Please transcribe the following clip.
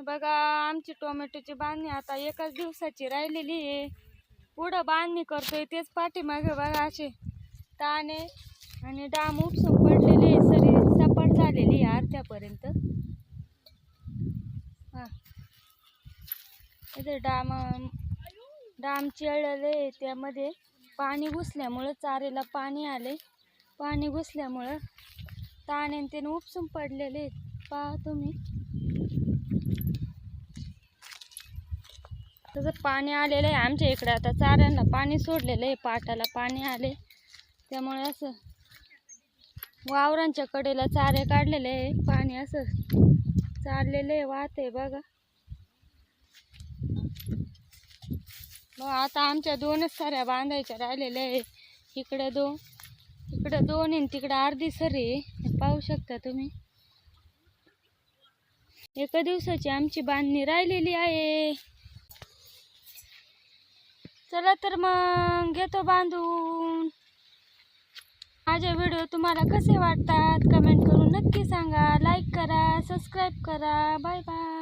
बघा आमची टोमॅटोची बांधणी आता एकाच दिवसाची राहिलेली आहे. पुढं बांधणी करतोय तेच पाठीमागे बघा असे ताने आणि डाम उपसून पडलेले सरी सपाट झालेली आहे अर्ध्यापर्यंत. हा इथे डाम चिळलेले त्यामध्ये पाणी घुसल्यामुळं चारेला पाणी आले. पाणी घुसल्यामुळं ताने त्याने उपसून पडलेले पहा तुम्ही. तसं पाणी आलेलं आहे आमच्या इकडे. आता चाऱ्यांना पाणी सोडलेलं आहे, पाटाला पाणी आले त्यामुळे असं वावरांच्या कडेला चारे काढलेले आहे. पाणी असं चाललेलं आहे, वाहते बघा. मग आता आमच्या दोनच साऱ्या बांधायच्या राहिलेल्या आहे. इकडे दोन आहे, तिकडे अर्धी सरी आहे. पाहू शकता तुम्ही. एका दिवसाची आमची बांधणी राहिलेली आहे. चला तर मग घेतो बांधून. माझे व्हिडिओ तुम्हाला कसे वाटतात कमेंट करून नक्की सांगा. लाईक करा, सबस्क्राईब करा. Bye bye.